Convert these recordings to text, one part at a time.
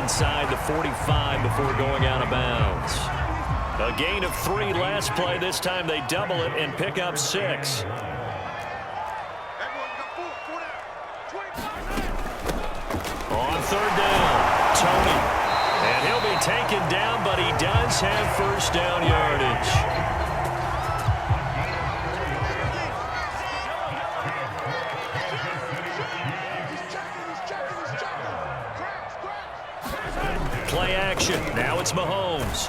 inside the 45 before going out of bounds. A gain of 3 last play. This time they double it and pick up 6. On third down, Tony. And he'll be taken down, but he does have first down yardage. Play action. Now it's Mahomes.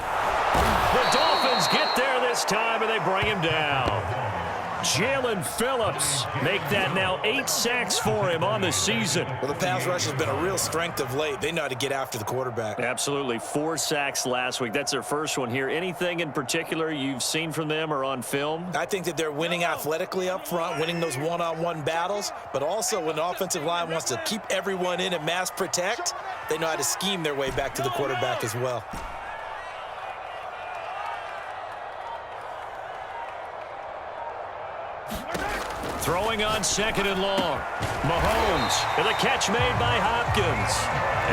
The Dolphins get there this time, and they bring him down. Jalen Phillips make that now 8 sacks for him on the season. Well, the pass rush has been a real strength of late. They know how to get after the quarterback. Absolutely. 4 sacks last week. That's their first one here. Anything in particular you've seen from them or on film? I think that they're winning athletically up front, winning those one-on-one battles, but also when the offensive line wants to keep everyone in and mass protect, they know how to scheme their way back to the quarterback as well. Throwing on 2nd and long. Mahomes, and the catch made by Hopkins.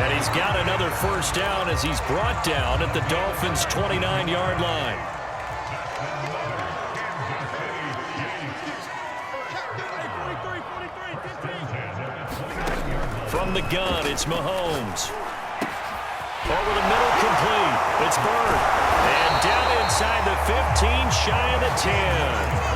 And he's got another first down as he's brought down at the Dolphins' 29-yard line. From the gun, it's Mahomes. Over the middle, complete. It's Bird. And down inside the 15, shy of the 10.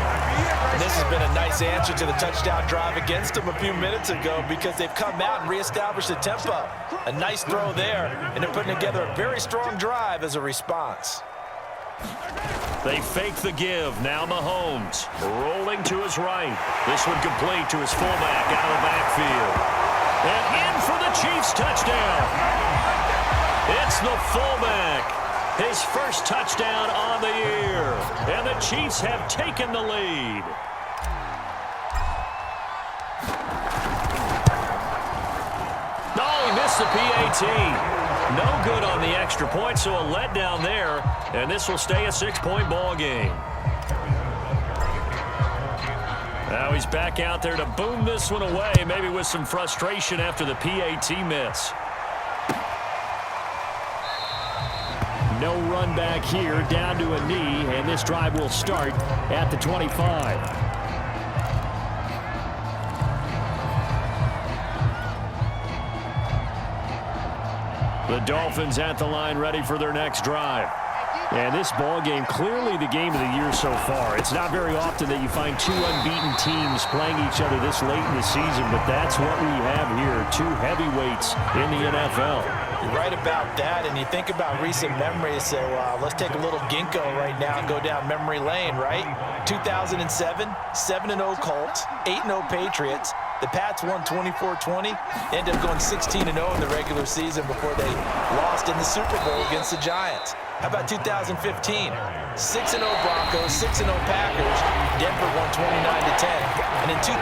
And this has been a nice answer to the touchdown drive against them a few minutes ago because they've come out and reestablished the tempo. A nice throw there, and they're putting together a very strong drive as a response. They fake the give. Now Mahomes rolling to his right. This one complete to his fullback out of the backfield. And in for the Chiefs touchdown. It's the fullback. His first touchdown on the year. And the Chiefs have taken the lead. Oh, he missed the PAT. No good on the extra point, so a letdown there. And this will stay a 6-point ball game. Now he's back out there to boom this one away, maybe with some frustration after the PAT miss. No run back here, down to a knee, and this drive will start at the 25. The Dolphins at the line ready for their next drive. And this ball game, clearly the game of the year so far. It's not very often that you find 2 unbeaten teams playing each other this late in the season, but that's what we have here, 2 heavyweights in the NFL. You're right about that, and you think about recent memories, so let's take a little ginkgo right now and go down memory lane, right? 2007, 7-0 Colts, 8-0 Patriots. The Pats won 24-20. They ended up going 16-0 in the regular season before they lost in the Super Bowl against the Giants. How about 2015? 6-0 Broncos, 6-0 Packers. Denver won 29-10. And in 2020,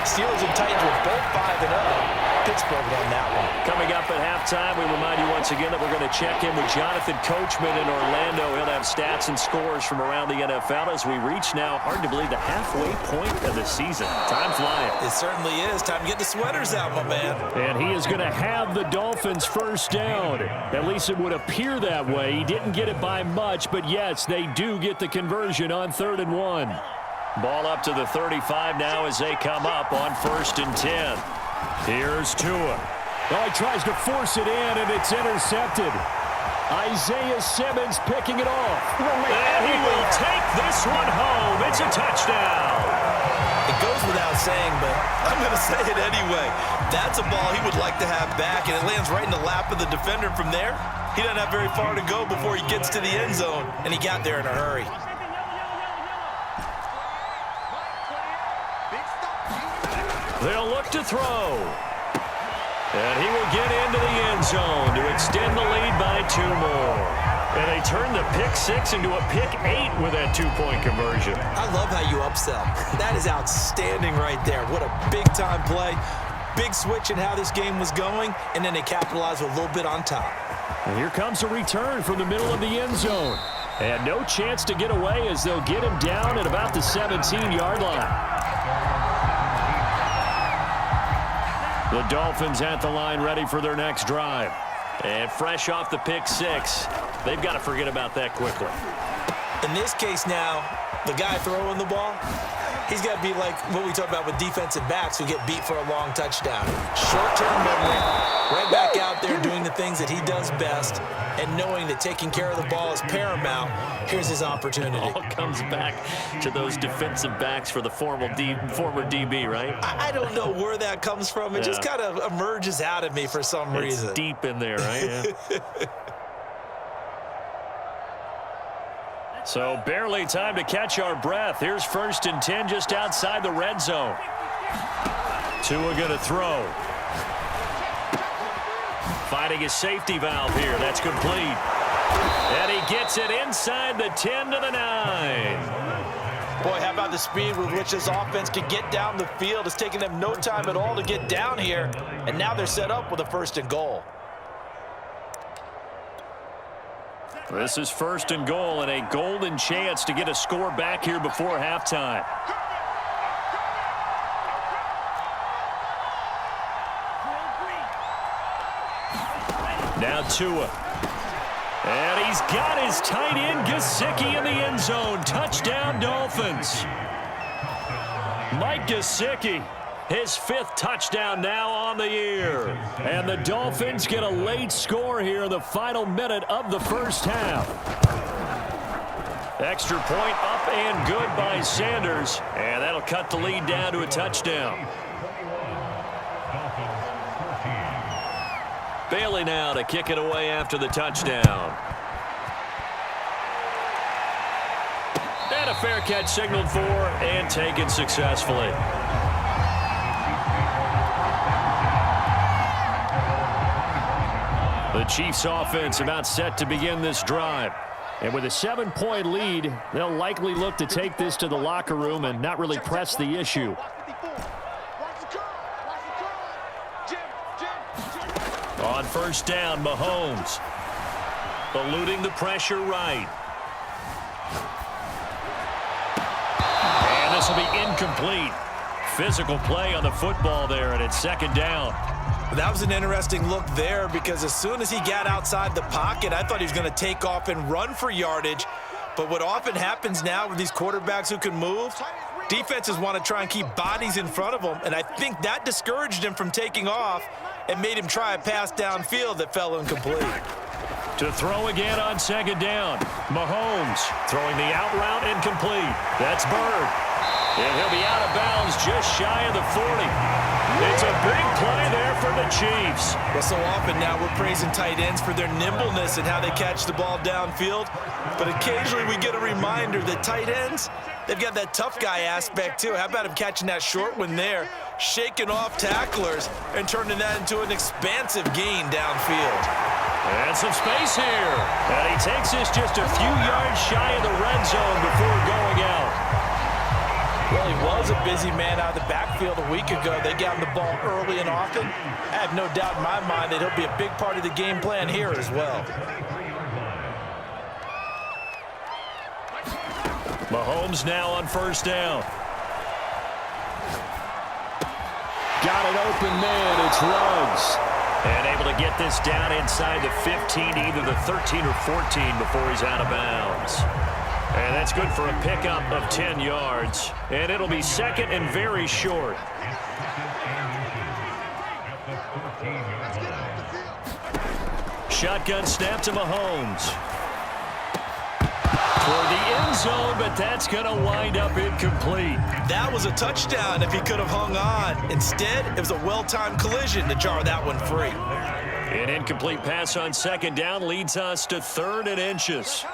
Steelers and Titans were both 5-0. Pittsburgh on that one. Coming up at halftime, we remind you once again that we're going to check in with Jonathan Coachman in Orlando. He'll have stats and scores from around the NFL as we reach now, hard to believe, the halfway point of the season. Time flying. It certainly is. Time to get the sweaters out, my man. And he is going to have the Dolphins first down. At least it would appear that way. He didn't get it by much, but yes, they do get the conversion on 3rd and 1. Ball up to the 35 now as they come up on 1st and 10. Here's Tua. Oh, he tries to force it in, and it's intercepted. Isaiah Simmons picking it off. And he will take this one home. It's a touchdown. It goes without saying, but I'm going to say it anyway. That's a ball he would like to have back, and it lands right in the lap of the defender. From there, he doesn't have very far to go before he gets to the end zone, and he got there in a hurry. They'll look to throw. And he will get into the end zone to extend the lead by 2 more. And they turn the pick 6 into a pick 8 with that 2-point conversion. I love how you upsell. That is outstanding right there. What a big-time play. Big switch in how this game was going, and then they capitalize with a little bit on top. And here comes a return from the middle of the end zone. And no chance to get away as they'll get him down at about the 17-yard line. The Dolphins at the line ready for their next drive. And fresh off the pick six, they've got to forget about that quickly. In this case now, the guy throwing the ball, he's got to be like what we talk about with defensive backs who get beat for a long touchdown. Short-term memory, right back out there doing the things that he does best, and knowing that taking care of the ball is paramount. Here's his opportunity. All comes back to those defensive backs for the former DB, right? I don't know where that comes from. It just kind of emerges out of me for some reason. It's deep in there, right? Yeah. So barely time to catch our breath. Here's 1st and 10 just outside the red zone. Tua going to throw. Finding his safety valve here. That's complete. And he gets it inside the 10 to the 9. Boy, how about the speed with which this offense could get down the field? It's taking them no time at all to get down here. And now they're set up with a 1st and goal. This is 1st and goal and a golden chance to get a score back here before halftime. Now Tua. And he's got his tight end Gesicki in the end zone. Touchdown Dolphins. Mike Gesicki, his 5th touchdown now on the year. And the Dolphins get a late score here in the final minute of the first half. Extra point up and good by Sanders. And that'll cut the lead down to a touchdown. Bailey now to kick it away after the touchdown. And a fair catch signaled for and taken successfully. The Chiefs offense about set to begin this drive. And with a 7-point lead, they'll likely look to take this to the locker room and not really press the issue. On 1st down, Mahomes. Eluding the pressure right. And this will be incomplete. Physical play on the football there, and it's 2nd down. That was an interesting look there because as soon as he got outside the pocket, I thought he was going to take off and run for yardage. But what often happens now with these quarterbacks who can move, defenses want to try and keep bodies in front of them, and I think that discouraged him from taking off and made him try a pass downfield that fell incomplete. To throw again on 2nd down. Mahomes throwing the out route incomplete. That's Bird. And he'll be out of bounds just shy of the 40. It's a big play there for the Chiefs. Well, so often now we're praising tight ends for their nimbleness and how they catch the ball downfield. But occasionally we get a reminder that tight ends, they've got that tough guy aspect too. How about him catching that short one there, shaking off tacklers, and turning that into an expansive gain downfield. And some space here. And he takes this just a few yards shy of the red zone before going out. Well, he was a busy man out of the backfield a week ago. They got him the ball early and often. I have no doubt in my mind that he'll be a big part of the game plan here as well. Mahomes now on 1st down. Got an open man. It's Ruggs. And able to get this down inside the 15, either the 13 or 14 before he's out of bounds. And that's good for a pickup of 10 yards. And it'll be 2nd and very short. Shotgun snap to Mahomes. Toward the end zone, but that's going to wind up incomplete. That was a touchdown if he could have hung on. Instead, it was a well-timed collision to jar that one free. An incomplete pass on 2nd down leads us to 3rd and inches.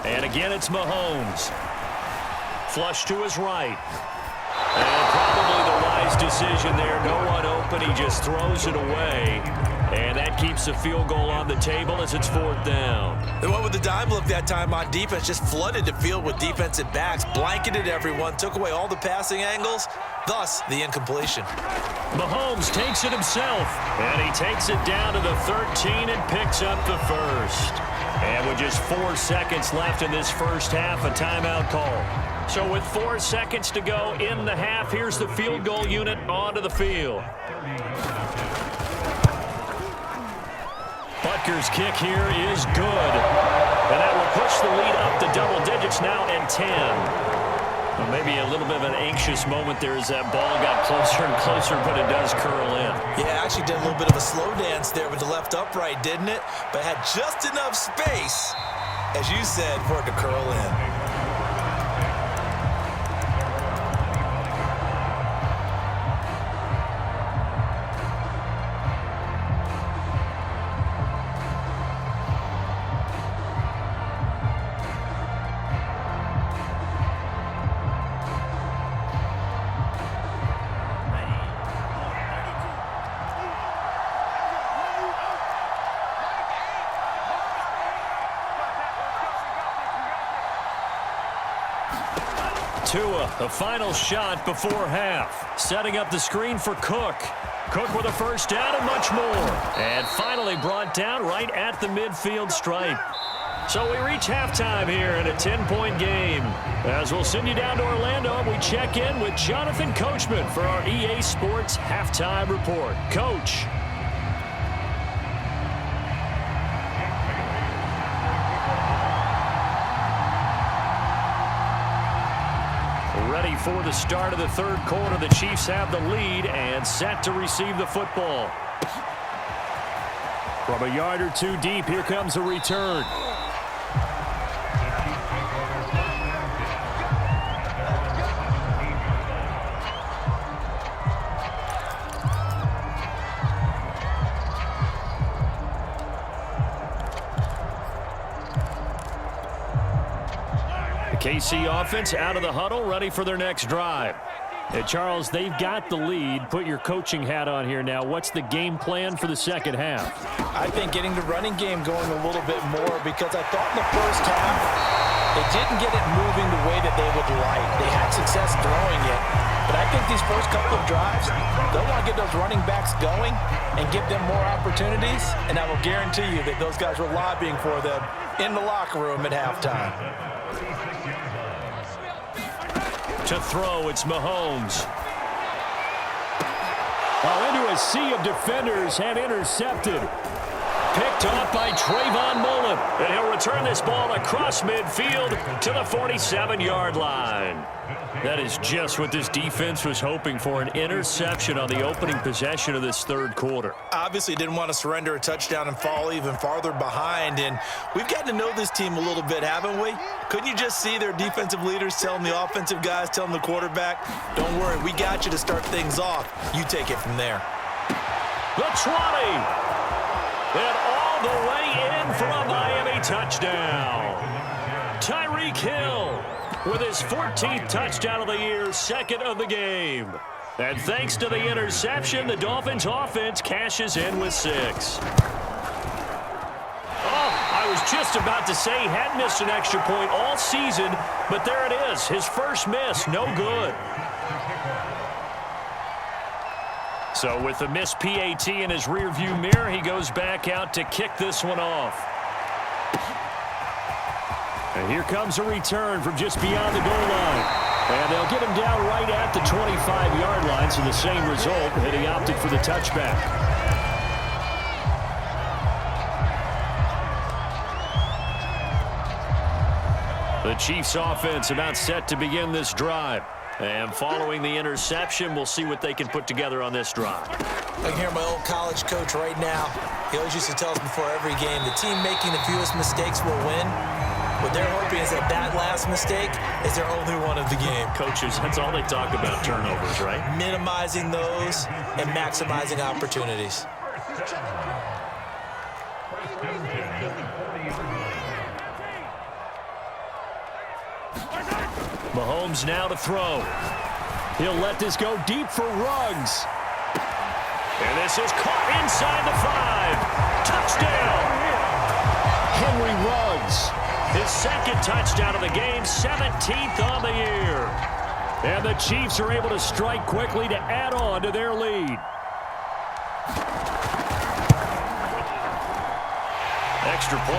And again, it's Mahomes. Flush to his right. And probably the wise decision there. No one open. He just throws it away. And that keeps the field goal on the table as it's 4th down. They went with the dime look that time on defense. Just flooded the field with defensive backs. Blanketed everyone. Took away all the passing angles. Thus, the incompletion. Mahomes takes it himself. And he takes it down to the 13 and picks up the 1st. And with just 4 seconds left in this first half, a timeout call. So with 4 seconds to go in the half, here's the field goal unit onto the field. Butker's kick here is good. And that will push the lead up to double digits now at 10. Well, maybe a little bit of an anxious moment there as that ball got closer and closer, but it does curl in. Yeah, actually did a little bit of a slow dance there with the left upright, didn't it? But had just enough space, as you said, for it to curl in. Tua, the final shot before half. Setting up the screen for Cook. Cook with a first down and much more. And finally brought down right at the midfield stripe. So we reach halftime here in a 10-point game. As we'll send you down to Orlando, we check in with Jonathan Coachman for our EA Sports Halftime Report. Coach. Ready for the start of the third quarter. The Chiefs have the lead and set to receive the football. From a yard or two deep, here comes a return. KC offense out of the huddle, ready for their next drive. And Charles, they've got the lead. Put your coaching hat on here now. What's the game plan for the second half? I think getting the running game going a little bit more, because I thought in the first half they didn't get it moving the way that they would like. They had success throwing it, but I think these first couple of drives, they'll want to get those running backs going and give them more opportunities, and I will guarantee you that those guys were lobbying for them in the locker room at halftime. To throw, it's Mahomes. Into a sea of defenders and intercepted. Picked off by Trayvon Mullen. And he'll return this ball across midfield to the 47-yard line. That is just what this defense was hoping for, an interception on the opening possession of this third quarter. Obviously didn't want to surrender a touchdown and fall even farther behind, and we've gotten to know this team a little bit, haven't we? Couldn't you just see their defensive leaders telling the offensive guys, telling the quarterback, don't worry, we got you to start things off. You take it from there. The 20. And all the way in for a Miami touchdown. Tyreek Hill with his 14th touchdown of the year, second of the game. And thanks to the interception, the Dolphins offense cashes in with 6. I was just about to say he hadn't missed an extra point all season, but there it is, his first miss, no good. So with the missed PAT in his rearview mirror, he goes back out to kick this one off. And here comes a return from just beyond the goal line. And they'll get him down right at the 25-yard line, so the same result, and he opted for the touchback. The Chiefs offense about set to begin this drive. And following the interception, we'll see what they can put together on this drive. I can hear my old college coach right now. He always used to tell us before every game, the team making the fewest mistakes will win. What they're hoping is that last mistake is their only one of the game. Coaches, that's all they talk about, turnovers, right? Minimizing those and maximizing opportunities. Mahomes now to throw. He'll let this go deep for Ruggs. And this is caught inside the 5. Touchdown! Henry Ruggs. His second touchdown of the game, 17th on the year. And the Chiefs are able to strike quickly to add on to their lead. Extra point.